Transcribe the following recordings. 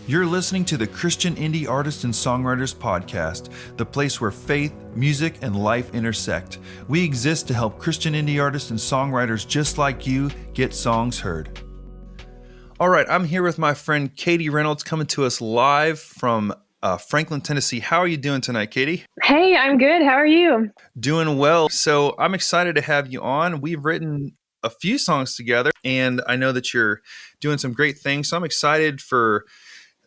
You're listening to the Christian Indie Artists and Songwriters Podcast, the place where faith, music, and life intersect. We exist to help Christian indie artists and songwriters just like you get songs heard. All right, I'm here with my friend Katy Reynolds coming to us live from Franklin, Tennessee. How are you doing tonight, Katy? Hey, I'm good. How are you? Doing well. So I'm excited to have you on. We've written a few songs together, and I know that you're doing some great things. So I'm excited for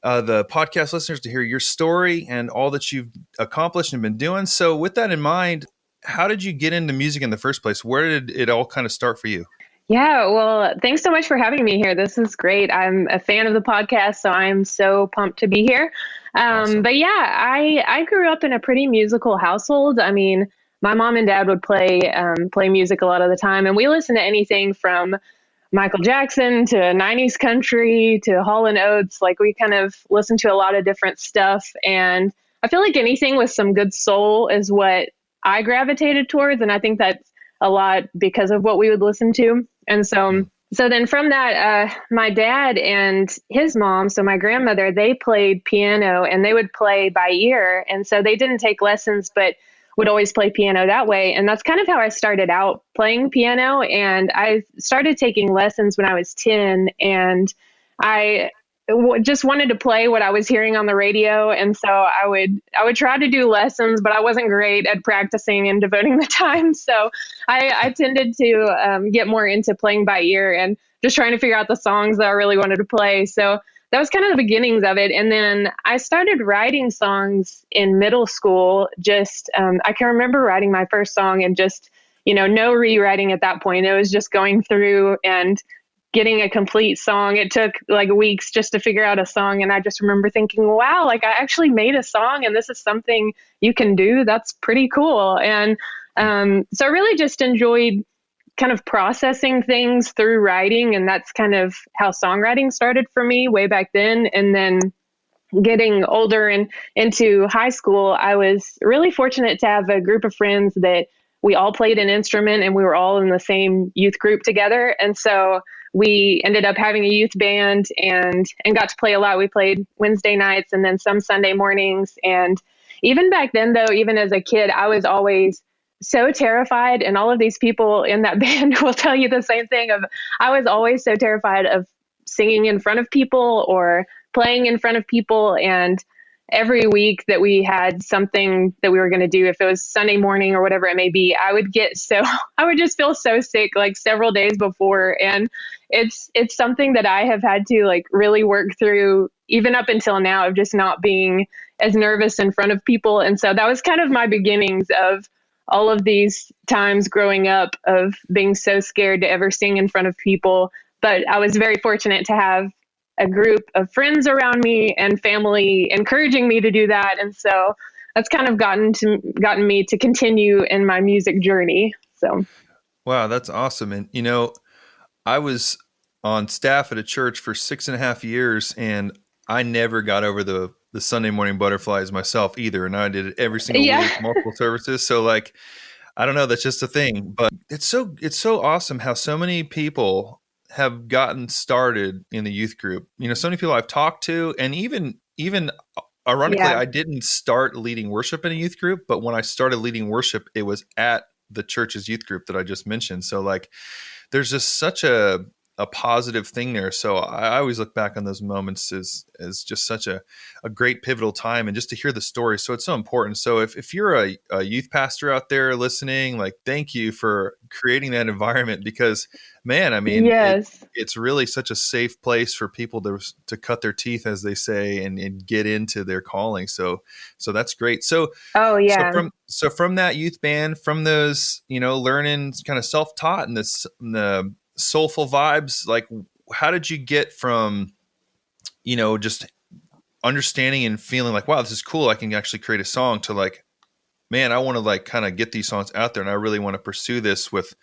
the podcast listeners to hear your story and all that you've accomplished and been doing. So with that in mind, how did you get into music in the first place? Where did it all kind of start for you? Yeah, well, thanks so much for having me here. This is great. I'm a fan of the podcast, so I'm so pumped to be here. Awesome. But yeah, I grew up in a pretty musical household. I mean, my mom and dad would play music a lot of the time, and we listened to anything from Michael Jackson to 90s country to Hall & Oates. Like, we kind of listened to a lot of different stuff. And I feel like anything with some good soul is what I gravitated towards. And I think that's a lot because of what we would listen to. And so then from that, my dad and his mom, so my grandmother, they played piano and they would play by ear. And so they didn't take lessons, but would always play piano that way. And that's kind of how I started out playing piano. And I started taking lessons when I was 10, and I just wanted to play what I was hearing on the radio. And so I would try to do lessons, but I wasn't great at practicing and devoting the time. So I tended to get more into playing by ear and just trying to figure out the songs that I really wanted to play. So that was kind of the beginnings of it. And then I started writing songs in middle school. I can remember writing my first song and just, no rewriting at that point. It was just going through and getting a complete song. It took like weeks just to figure out a song. And I just remember thinking, wow, like I actually made a song and this is something you can do. That's pretty cool. And so I really just enjoyed kind of processing things through writing. And that's kind of how songwriting started for me way back then. And then getting older and into high school, I was really fortunate to have a group of friends that we all played an instrument and we were all in the same youth group together. And so we ended up having a youth band and got to play a lot. We played Wednesday nights and then some Sunday mornings. And even back then, though, even as a kid, I was always so terrified, and all of these people in that band will tell you the same thing I was always so terrified of singing in front of people or playing in front of people. And every week that we had something that we were going to do, if it was Sunday morning or whatever it may be, I would just feel so sick like several days before. And it's something that I have had to like really work through even up until now, of just not being as nervous in front of people. And so that was kind of my beginnings of all of these times growing up of being so scared to ever sing in front of people. But I was very fortunate to have a group of friends around me and family encouraging me to do that. And so that's kind of gotten me to continue in my music journey. So. Wow, that's awesome. And, I was on staff at a church for 6.5 years, and I never got over the Sunday morning butterflies myself either. And I did it every single week, multiple services. So like, I don't know, that's just a thing, but it's so awesome how so many people have gotten started in the youth group. So many people I've talked to, and even ironically, I didn't start leading worship in a youth group, but when I started leading worship, it was at the church's youth group that I just mentioned. So like, there's just such a positive thing there. So I always look back on those moments as just such a great pivotal time, and just to hear the story. So it's so important. So if you're a youth pastor out there listening, like, thank you for creating that environment, because man, I mean, yes, it's really such a safe place for people to cut their teeth, as they say, and get into their calling. So that's great. So, so from that youth band, from those, learning kind of self-taught and the soulful vibes, like, how did you get from, just understanding and feeling like, wow, this is cool, I can actually create a song, to like, man, I want to like kind of get these songs out there and I really want to pursue this with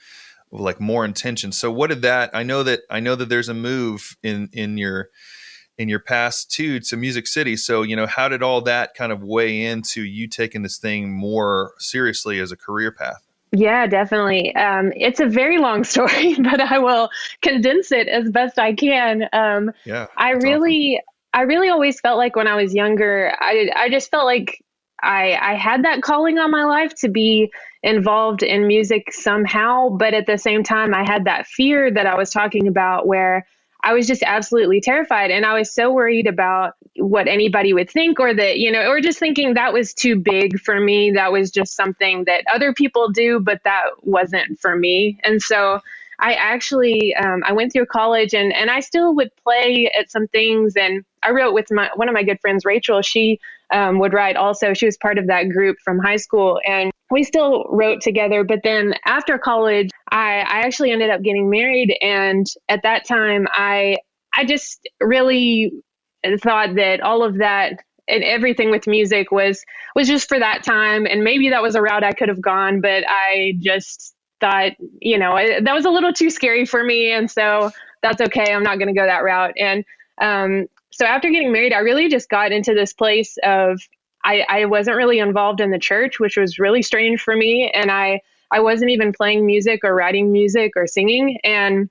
like more intention. So what did that, I know that there's a move in your past to Music City. So, how did all that kind of weigh into you taking this thing more seriously as a career path? Yeah, definitely. It's a very long story, but I will condense it as best I can. Yeah, I really, I really always felt like when I was younger, I just felt like I had that calling on my life to be involved in music somehow. But at the same time, I had that fear that I was talking about where I was just absolutely terrified. And I was so worried about what anybody would think, or that, or just thinking that was too big for me. That was just something that other people do, but that wasn't for me. And so I actually, I went through college, and I still would play at some things. And I wrote with one of my good friends, Rachel. She would write also. She was part of that group from high school, and we still wrote together. But then after college, I actually ended up getting married. And at that time, I just really thought that all of that and everything with music was just for that time. And maybe that was a route I could have gone, but I just thought, that was a little too scary for me. And so that's okay. I'm not going to go that route. And so after getting married, I really just got into this place of I wasn't really involved in the church, which was really strange for me. And I wasn't even playing music or writing music or singing. And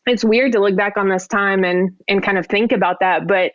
it's weird to look back on this time and kind of think about that. But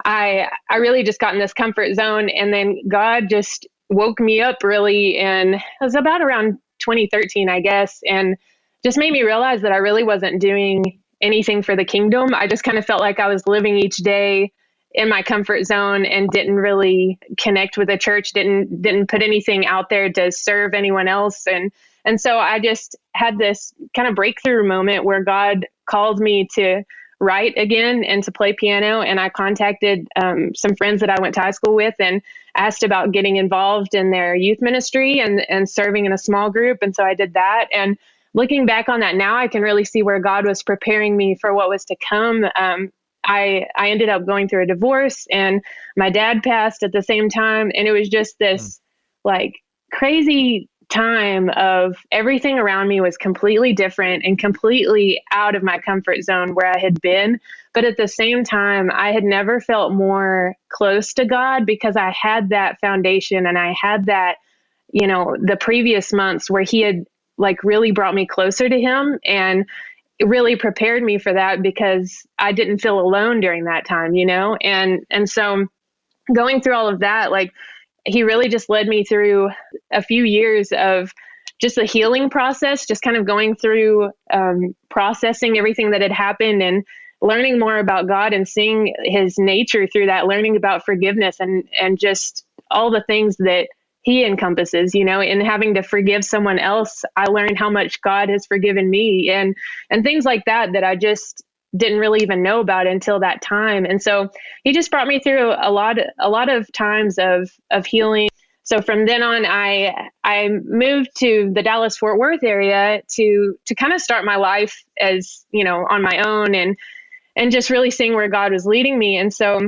I really just got in this comfort zone. And then God just woke me up really. And it was about around 2013, I guess, and just made me realize that I really wasn't doing anything for the kingdom. I just kind of felt like I was living each day in my comfort zone and didn't really connect with the church, didn't put anything out there to serve anyone else. And so I just had this kind of breakthrough moment where God called me to write again and to play piano. And I contacted some friends that I went to high school with and asked about getting involved in their youth ministry and serving in a small group. And so I did that. And looking back on that now, I can really see where God was preparing me for what was to come. I ended up going through a divorce, and my dad passed at the same time. And it was just this like crazy time of everything around me was completely different and completely out of my comfort zone where I had been. But at the same time, I had never felt more close to God because I had that foundation, and I had that, the previous months where he had like really brought me closer to him, and it really prepared me for that because I didn't feel alone during that time, and so going through all of that, like, he really just led me through a few years of just the healing process, just kind of going through processing everything that had happened and learning more about God and seeing his nature through that, learning about forgiveness and just all the things that he encompasses, and having to forgive someone else. I learned how much God has forgiven me and things like that I just didn't really even know about until that time. And so he just brought me through a lot of times of healing. So from then on, I moved to the Dallas Fort Worth area to kind of start my life as, on my own and just really seeing where God was leading me. And so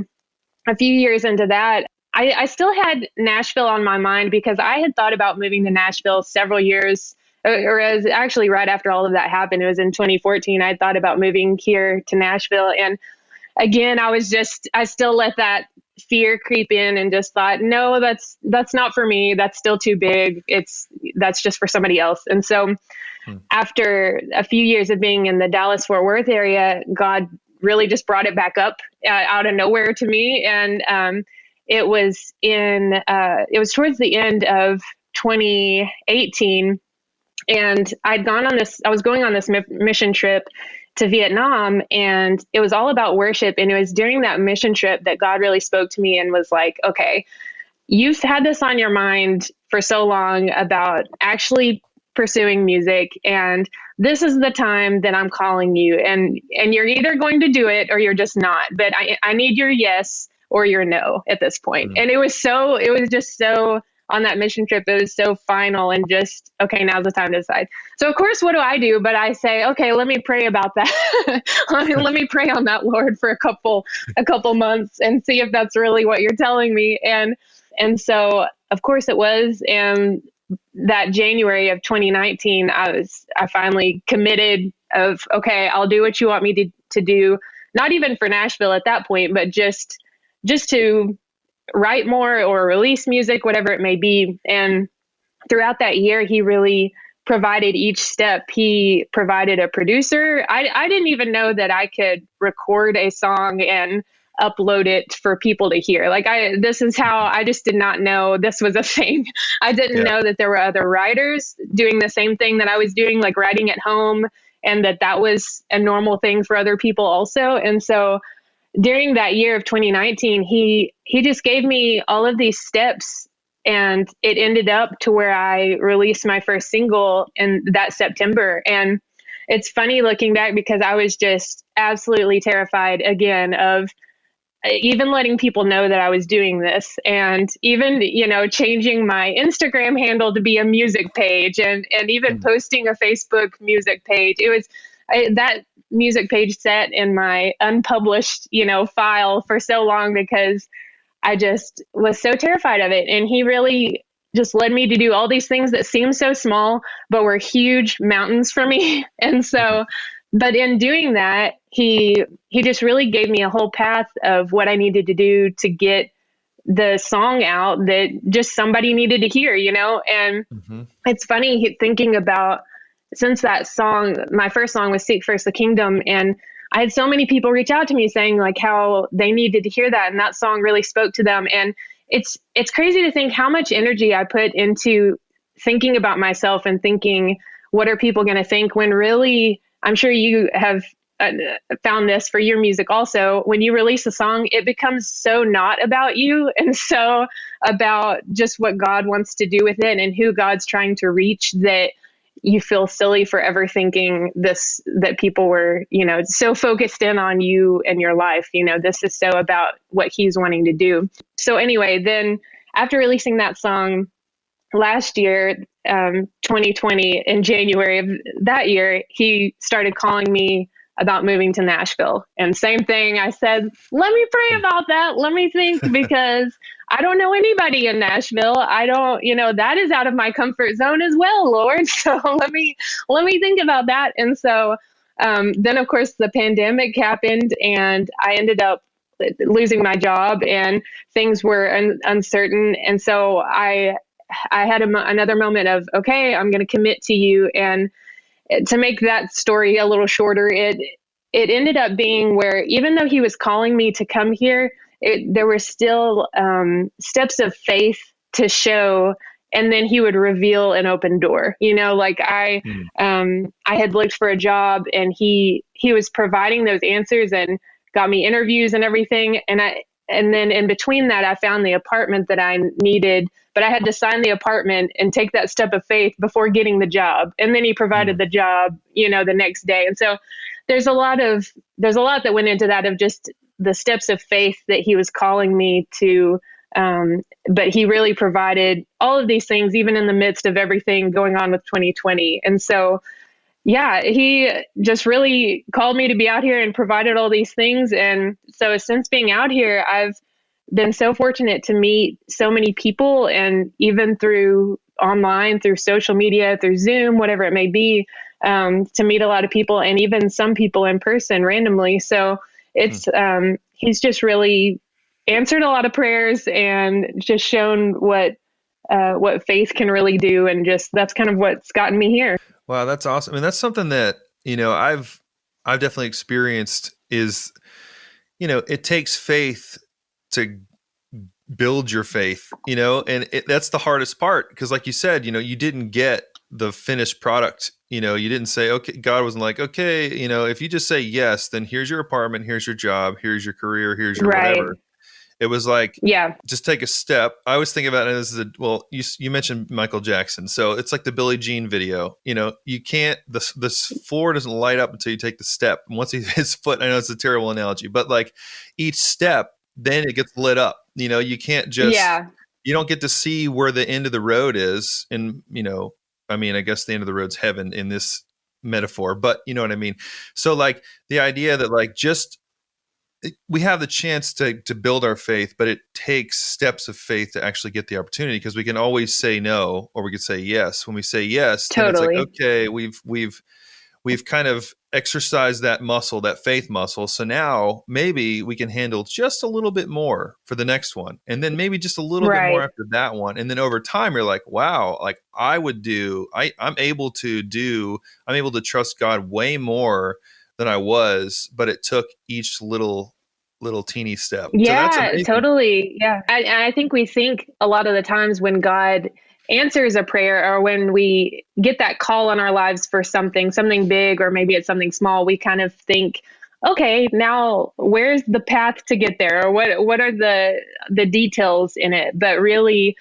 a few years into that, I still had Nashville on my mind because I had thought about moving to Nashville several years, or as actually right after all of that happened. It was in 2014. I thought about moving here to Nashville. And again, I still let that fear creep in and just thought, no, that's not for me. That's still too big. That's just for somebody else. And so after a few years of being in the Dallas Fort Worth area, God really just brought it back up out of nowhere to me. And it was towards the end of 2018. And I was going on this mission trip to Vietnam, and it was all about worship. And it was during that mission trip that God really spoke to me and was like, okay, you've had this on your mind for so long about actually pursuing music. And this is the time that I'm calling you, and you're either going to do it or you're just not, but I need your yes or your no at this point. And it was just so on that mission trip, it was so final and just, okay, now's the time to decide. So of course, what do I do? But I say, okay, let me pray about that. let me pray on that, Lord, for a couple months and see if that's really what you're telling me. And so of course it was. And that January of 2019, I finally committed of, okay, I'll do what you want me to do. Not even for Nashville at that point, but just to write more or release music, whatever it may be. And throughout that year, he really provided each step. He provided a producer. I didn't even know that I could record a song and upload it for people to hear. Like this is how I just did not know this was a thing. I didn't Yeah. know that there were other writers doing the same thing that I was doing, like writing at home, and that was a normal thing for other people also. And so during that year of 2019, he just gave me all of these steps, and it ended up to where I released my first single in that September. And it's funny looking back because I was just absolutely terrified again of even letting people know that I was doing this, and even, changing my Instagram handle to be a music page, and even posting a Facebook music page. It was that music page sat in my unpublished, file for so long because I just was so terrified of it. And he really just led me to do all these things that seemed so small, but were huge mountains for me. And so, but in doing that, he just really gave me a whole path of what I needed to do to get the song out that just somebody needed to hear, and it's funny thinking about, since that song, my first song was Seek First the Kingdom, and I had so many people reach out to me saying like how they needed to hear that, and that song really spoke to them. And it's crazy to think how much energy I put into thinking about myself and thinking, what are people going to think, when really, I'm sure you have found this for your music also, when you release a song, it becomes so not about you and so about just what God wants to do with it and who God's trying to reach, that you feel silly for ever thinking this, that people were, so focused in on you and your life. This is so about what he's wanting to do. So anyway, then after releasing that song last year, 2020, in January of that year, he started calling me about moving to Nashville. And same thing, I said, let me pray about that. Let me think, because I don't know anybody in Nashville. I don't, that is out of my comfort zone as well, Lord. So let me think about that. And so then, of course, the pandemic happened, and I ended up losing my job, and things were uncertain. And so I had another moment of, okay, I'm going to commit to you. And to make that story a little shorter, it ended up being where, even though he was calling me to come here, there were still steps of faith to show, and then he would reveal an open door. Like I had looked for a job, and he was providing those answers and got me interviews and everything. And then in between that, I found the apartment that I needed, but I had to sign the apartment and take that step of faith before getting the job. And then he provided the job, the next day. And so there's a lot that went into that, of just the steps of faith that he was calling me to. But he really provided all of these things, even in the midst of everything going on with 2020. And so, yeah, he just really called me to be out here and provided all these things. And so since being out here, I've been so fortunate to meet so many people, and even through online, through social media, through Zoom, whatever it may be, to meet a lot of people, and even some people in person randomly. So it's, he's just really answered a lot of prayers and just shown what faith can really do. And just, that's kind of what's gotten me here. Wow, that's awesome. I mean, that's something that, I've definitely experienced is, it takes faith to build your faith, and that's the hardest part. Because like you said, you didn't get the finished product, you didn't say, okay, God wasn't like, okay, if you just say yes, then here's your apartment, here's your job, here's your career, here's your whatever. It was like, just take a step. I always think about it as you mentioned Michael Jackson. So it's like the Billie Jean video, you can't, the floor doesn't light up until you take the step. And once his foot, I know it's a terrible analogy, but like each step, then it gets lit up. You can't just, you don't get to see where the end of the road is. And, I guess the end of the road's heaven in this metaphor, but you know what I mean? So like the idea that like, we have the chance to build our faith, but it takes steps of faith to actually get the opportunity, because we can always say no, or we could say yes. When we say yes, then it's like, okay, we've kind of exercised that muscle, that faith muscle. So now maybe we can handle just a little bit more for the next one. And then maybe just a little bit more after that one. And then over time, you're like, wow, like I'm able to trust God way more than I was, but it took each little little teeny step. So that's Yeah, amazing. totally. Yeah. I think we think a lot of the times when God answers a prayer or when we get that call on our lives for something big, or maybe it's something small, we kind of think, okay, now where's the path to get there? Or what are the details in it? But really,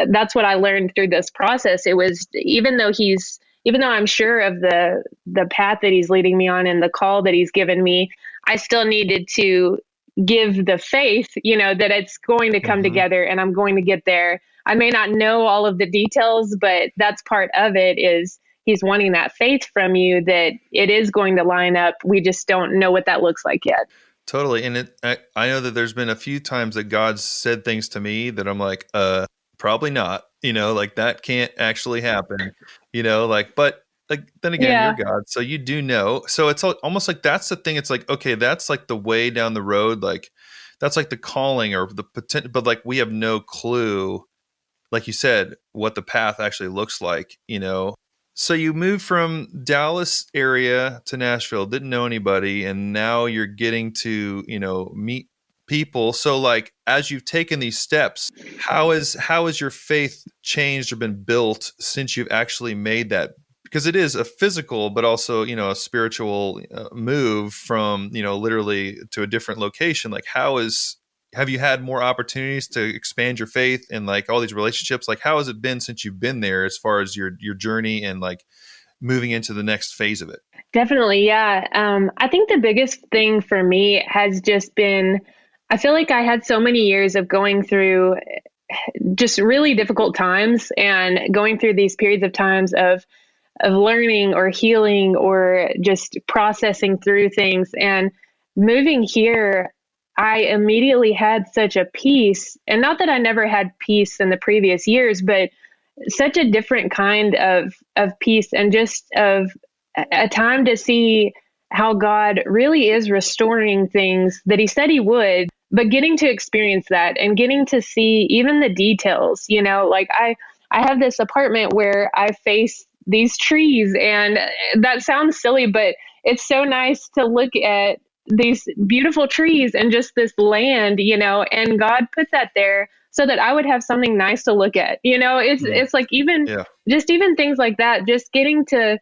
that's what I learned through this process. It was, even though I'm sure of the path that he's leading me on and the call that he's given me, I still needed to give the faith, that it's going to come Hmm. together and I'm going to get there. I may not know all of the details, but that's part of it. Is he's wanting that faith from you that it is going to line up. We just don't know what that looks like yet. Totally. And I know that there's been a few times that God's said things to me that I'm like, probably not, like that can't actually happen, like, but like, then again, you're Yeah. God. So you do know. So it's almost like that's the thing. It's like, okay, that's like the way down the road. Like that's like the calling or the potential, but like we have no clue, like you said, what the path actually looks like. So you moved from Dallas area to Nashville, didn't know anybody, and now you're getting to, meet people. So like as you've taken these steps, how has your faith changed or been built since you've actually made that? Because it is a physical, but also, a spiritual move from, literally to a different location. Like have you had more opportunities to expand your faith and like all these relationships? Like how has it been since you've been there as far as your journey and like moving into the next phase of it? Definitely. Yeah. I think the biggest thing for me has just been, I feel like I had so many years of going through just really difficult times and going through these periods of times of learning or healing or just processing through things. And moving here, I immediately had such a peace. And not that I never had peace in the previous years, but such a different kind of peace, and just of a time to see how God really is restoring things that he said he would, but getting to experience that and getting to see even the details, like I have this apartment where I face these trees, and that sounds silly, but it's so nice to look at these beautiful trees and just this land, and God put that there so that I would have something nice to look at. Mm, It's like yeah. even things like that, just getting to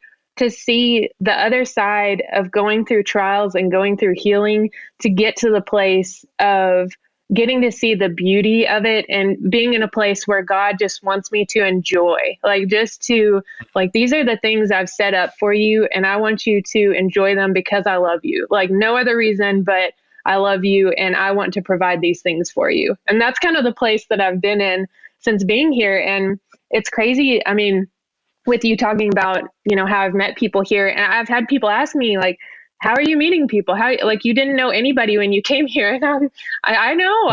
see the other side of going through trials and going through healing, to get to the place of getting to see the beauty of it and being in a place where God just wants me to enjoy, like just to, like, these are the things I've set up for you and I want you to enjoy them because I love you. Like no other reason, but I love you and I want to provide these things for you. And that's kind of the place that I've been in since being here. And it's crazy. I mean, with you talking about, how I've met people here, and I've had people ask me like, how are you meeting people? How, like, you didn't know anybody when you came here? And I know,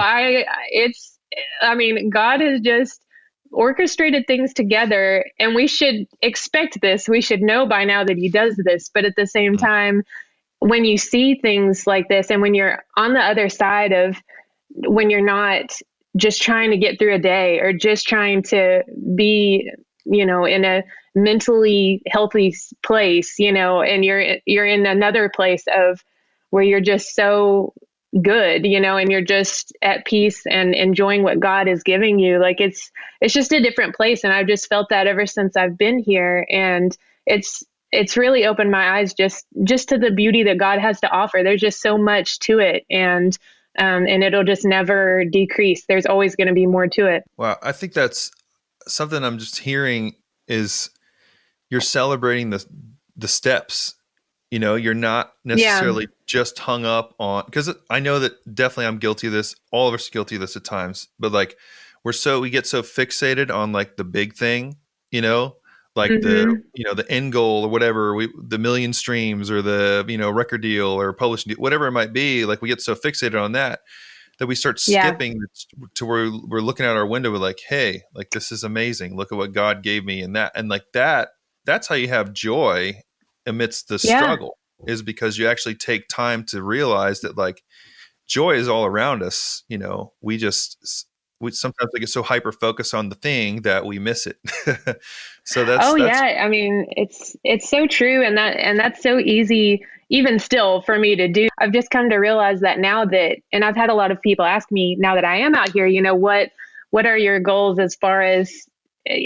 it's, I mean, God has just orchestrated things together, and we should expect this. We should know by now that he does this. But at the same Mm. time, when you see things like this, and when you're on the other side of, when you're not just trying to get through a day or just trying to be, in a mentally healthy place, and you're in another place of where you're just so good, and you're just at peace and enjoying what God is giving you. Like it's just a different place. And I've just felt that ever since I've been here. And it's really opened my eyes just to the beauty that God has to offer. There's just so much to it. And it'll just never decrease. There's always going to be more to it. Wow. I think that's something I'm just hearing is you're celebrating the steps. You're not Yeah. necessarily just hung up on, because I know that definitely I'm guilty of this. All of us are guilty of this at times, but like we get so fixated on like the big thing, like Hmm. the end goal or whatever, the million streams or the, record deal or publishing deal, whatever it might be. Like we get so fixated on that we start Yeah. skipping to where we're looking out our window. We're like, hey, like this is amazing. Look at what God gave me. And like that's how you have joy amidst the Yeah. struggle, is because you actually take time to realize that like joy is all around us. We sometimes we get so hyper focused on the thing that we miss it. So Oh that's yeah, I mean, it's so true, and that's so easy even still for me to do. I've just come to realize that now that, and I've had a lot of people ask me now that I am out here, what are your goals as far as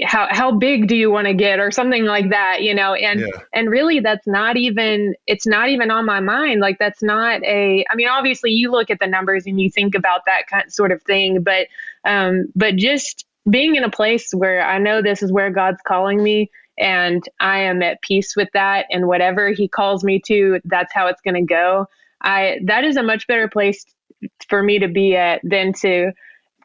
how big do you want to get or something like that, yeah, and really that's not even it's not even on my mind. Like that's not a I mean, obviously you look at the numbers and you think about that sort of thing, but just being in a place where I know this is where God's calling me and I am at peace with that, and whatever he calls me to, that's how it's going to go. That is a much better place for me to be at than to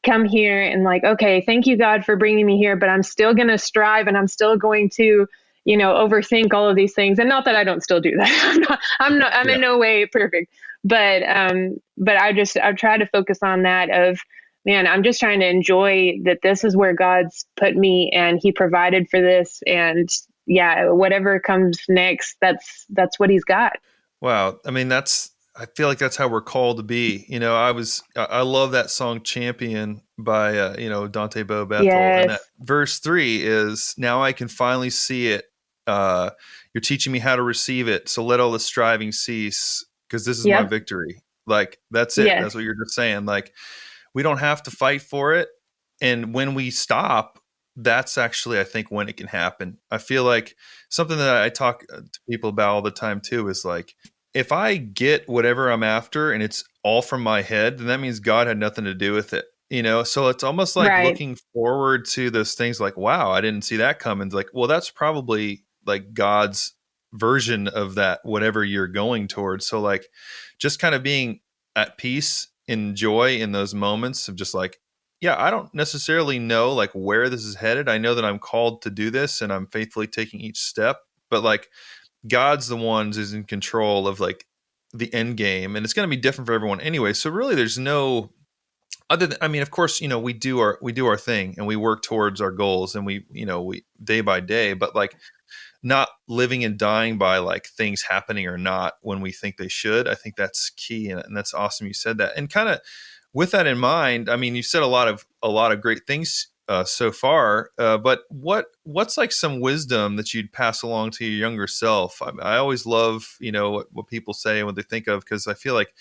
come here and like, okay, thank you God for bringing me here, but I'm still going to strive and I'm still going to, overthink all of these things. And not that I don't still do that. I'm yeah. in no way perfect, but I've tried to focus on that of, man, I'm just trying to enjoy that this is where God's put me and he provided for this. And yeah, whatever comes next, that's what he's got. Wow. I mean, I feel like that's how we're called to be. I love that song Champion by, Dante Bo Bethel. And that Yes. verse 3 is, now I can finally see it. You're teaching me how to receive it. So let all the striving cease, because this is my Yep. victory. Like, that's it. Yes. That's what you're just saying. Like, we don't have to fight for it. And when we stop, that's actually, I think, when it can happen. I feel like something that I talk to people about all the time too is like, if I get whatever I'm after and it's all from my head, then that means God had nothing to do with it. So it's almost like Right. looking forward to those things like, wow, I didn't see that coming. It's like, well, that's probably like God's version of that, whatever you're going towards. So like just kind of being at peace and joy in those moments of just like, yeah, I don't necessarily know like where this is headed. I know that I'm called to do this and I'm faithfully taking each step, but like God's the ones who's in control of like the end game, and it's going to be different for everyone anyway. So really, there's no other than, I mean, of course, we do our thing and we work towards our goals, and we day by day, but like not living and dying by like things happening or not when we think they should. I think that's key, and that's awesome you said that. And kind of with that in mind, I mean, you said a lot of great things so far, but what's like some wisdom that you'd pass along to your younger self? I always love what people say and what they think of, because I feel like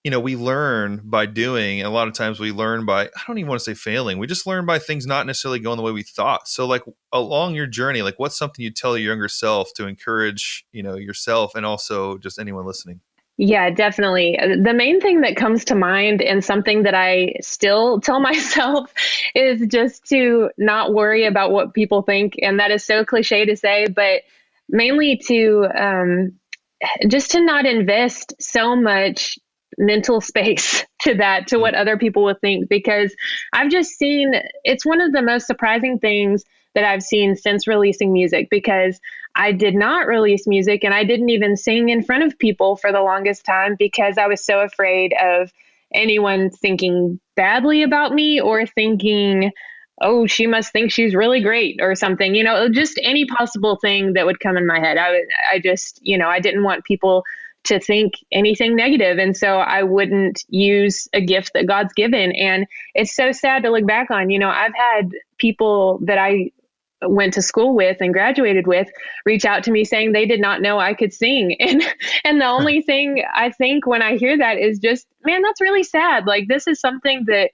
we learn by doing, and a lot of times we learn by, I don't even want to say failing, we just learn by things not necessarily going the way we thought. So like along your journey, like what's something you tell your younger self to encourage yourself and also just anyone listening? Yeah, definitely. The main thing that comes to mind and something that I still tell myself is just to not worry about what people think. And that is so cliche to say, but mainly to just to not invest so much mental space to Mm. what other people will think, because I've just seen it's one of the most surprising things that I've seen since releasing music, because I did not release music and I didn't even sing in front of people for the longest time because I was so afraid of anyone thinking badly about me or thinking, oh, she must think she's really great or something, just any possible thing that would come in my head. I just, I didn't want people to think anything negative. And so I wouldn't use a gift that God's given. And it's so sad to look back on. I've had people that I went to school with and graduated with reach out to me saying they did not know I could sing. And the only thing I think when I hear that is just, man, that's really sad. Like, this is something that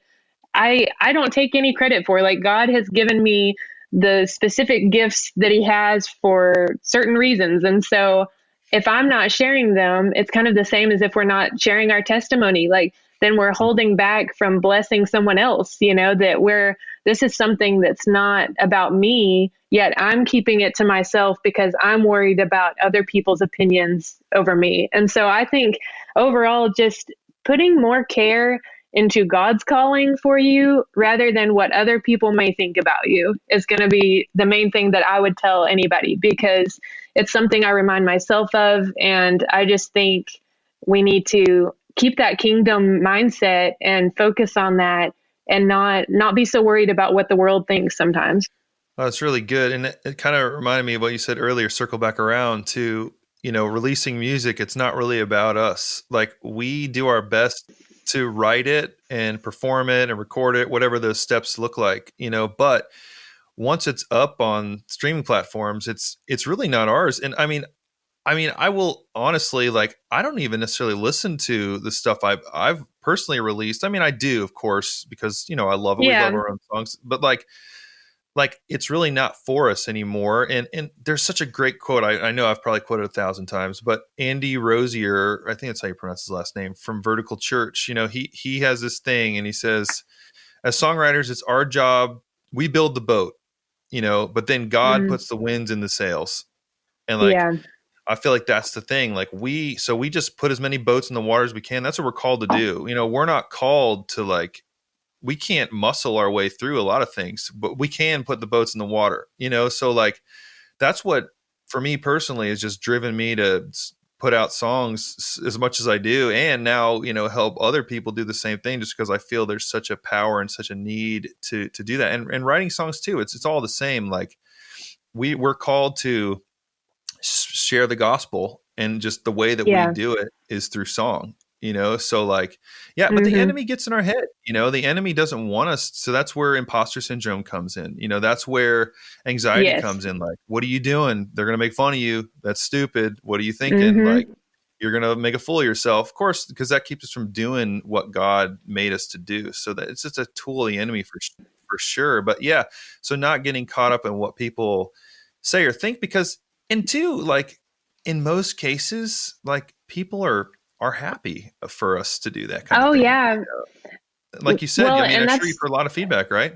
I don't take any credit for. Like, God has given me the specific gifts that he has for certain reasons. And so if I'm not sharing them, it's kind of the same as if we're not sharing our testimony. Like, then we're holding back from blessing someone else, that this is something that's not about me, yet I'm keeping it to myself because I'm worried about other people's opinions over me. And so I think overall, just putting more care into God's calling for you rather than what other people may think about you is going to be the main thing that I would tell anybody, because it's something I remind myself of. And I just think we need to keep that kingdom mindset and focus on that, and not be so worried about what the world thinks sometimes. Oh, that's really good. And it kind of reminded me of what you said earlier, circle back around to, releasing music. It's not really about us. Like, we do our best. to write it and perform it and record it, whatever those steps look like, but once it's up on streaming platforms, it's really not ours. And I mean, I will honestly, like, I don't even necessarily listen to the stuff I've personally released. I mean, I do, of course, because I love it. We love Yeah. our own songs, but like it's really not for us anymore. And there's such a great quote. I know I've probably quoted 1,000 times, but Andy Rosier, I think that's how you pronounce his last name, from Vertical Church. He has this thing, and he says, as songwriters, it's our job. We build the boat, but then God Mm, puts the winds in the sails. And like, yeah. I feel like that's the thing. Like we just put as many boats in the water as we can. That's what we're called to do. We're not called to like, we can't muscle our way through a lot of things, but we can put the boats in the water, So like, that's what for me personally has just driven me to put out songs as much as I do. And now, help other people do the same thing, just because I feel there's such a power and such a need to do that. And writing songs too. It's all the same. Like we're called to share the gospel, and just the way that we Yeah. do it is through song, so like, yeah, but the Hmm. enemy gets in our head, the enemy doesn't want us. So that's where imposter syndrome comes in, that's where anxiety Yes. comes in. Like, what are you doing? They're going to make fun of you. That's stupid. What are you thinking? Like, Hmm. you're going to make a fool of yourself, of course, because that keeps us from doing what God made us to do. So that it's just a tool of the enemy for sure. But yeah, so not getting caught up in what people say or think, because, and two, like, in most cases, like, people are happy for us to do that kind of Oh, thing. yeah. Like you said, Well, I mean, and I'm sure you've that's, heard a lot of feedback, right?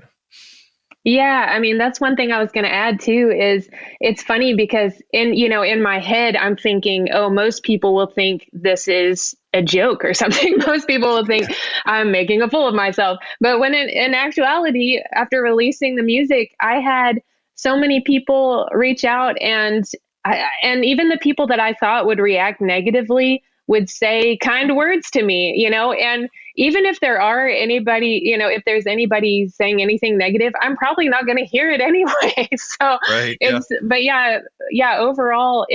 yeah, I mean, that's one thing I was going to add too is it's funny because in my head, I'm thinking, oh, most people will think this is a joke or something. Most people will think I'm making a fool of myself. But when in actuality, after releasing the music, I had so many people reach out, and even the people that I thought would react negatively would say kind words to me, and even if there are anybody, if there's anybody saying anything negative, I'm probably not going to hear it anyway. So Right. Yeah. but yeah, overall,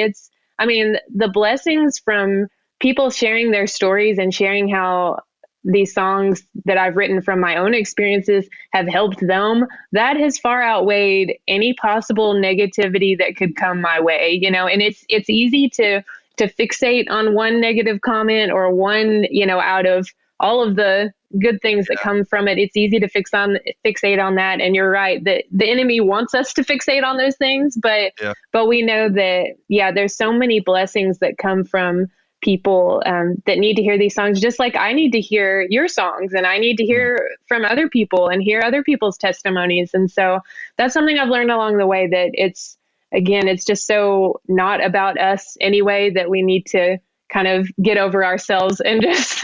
I mean, the blessings from people sharing their stories and sharing how these songs that I've written from my own experiences have helped them, that has far outweighed any possible negativity that could come my way, and it's easy to fixate on one negative comment or one, out of all of the good things that Yeah. come from it. It's easy to fixate on that. And you're right that the enemy wants us to fixate on those things, Yeah. but we know that, yeah, there's so many blessings that come from people that need to hear these songs, just like I need to hear your songs, and I need to Mhm. hear from other people and hear other people's testimonies. And so that's something I've learned along the way, that it's just so not about us anyway, that we need to kind of get over ourselves and just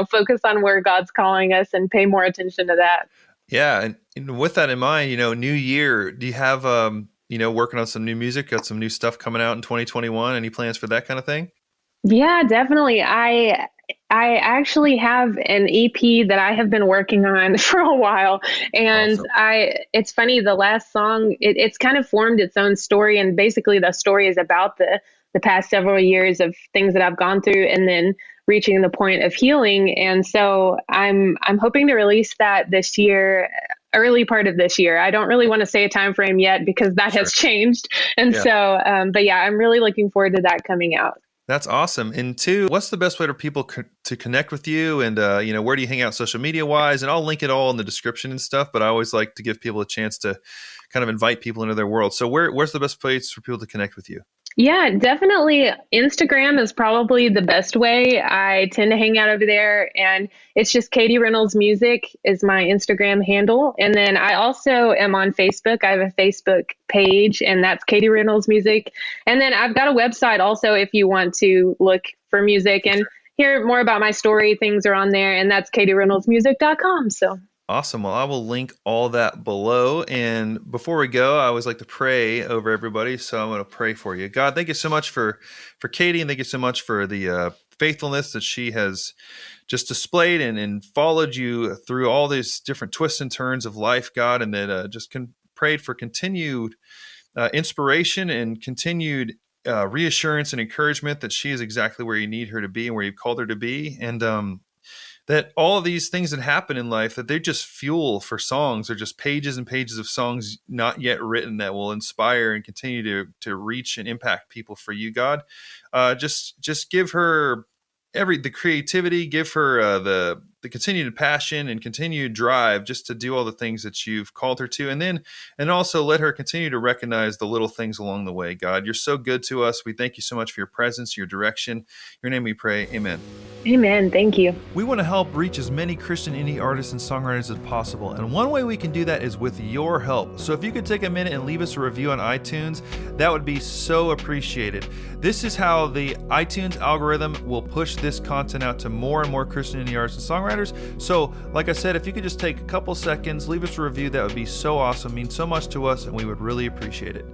focus on where God's calling us and pay more attention to that. Yeah. And with that in mind, new year, do you have, working on some new music, got some new stuff coming out in 2021? Any plans for that kind of thing? Yeah, definitely. I actually have an EP that I have been working on for a while, and Awesome. it's funny, the last song, it's kind of formed its own story, and basically the story is about the past several years of things that I've gone through, and then reaching the point of healing. And so I'm hoping to release that this year, early part of this year. I don't really want to say a time frame yet because that Sure. has changed. And Yeah. so but yeah, I'm really looking forward to that coming out. That's awesome. And two, what's the best way for people to connect with you? And, where do you hang out social media wise? And I'll link it all in the description and stuff, but I always like to give people a chance to kind of invite people into their world. So where's the best place for people to connect with you? Yeah, definitely. Instagram is probably the best way. I tend to hang out over there, and it's just Katy Reynolds Music is my Instagram handle. And then I also am on Facebook. I have a Facebook page, and that's Katy Reynolds Music. And then I've got a website also if you want to look for music For and sure. hear more about my story. Things are on there, and that's katyreynoldsmusic.com. So, Awesome. Well, I will link all that below. And before we go, I always like to pray over everybody. So I'm going to pray for you. God, thank you so much for Katy, and thank you so much for the faithfulness that she has just displayed and followed you through all these different twists and turns of life, God, and that prayed for continued inspiration and continued reassurance and encouragement that she is exactly where you need her to be and where you've called her to be. And that all of these things that happen in life, that they're just fuel for songs, or just pages and pages of songs not yet written that will inspire and continue to reach and impact people for you, God. Just give her the creativity, give her the continued passion and continued drive just to do all the things that you've called her to. And also let her continue to recognize the little things along the way. God, you're so good to us. We thank you so much for your presence, your direction. In your name we pray. Amen. Amen. Thank you. We want to help reach as many Christian indie artists and songwriters as possible. And one way we can do that is with your help. So if you could take a minute and leave us a review on iTunes, that would be so appreciated. This is how the iTunes algorithm will push this content out to more and more Christian indie artists and songwriters. So, like I said, if you could just take a couple seconds, leave us a review, that would be so awesome. It means so much to us, and we would really appreciate it.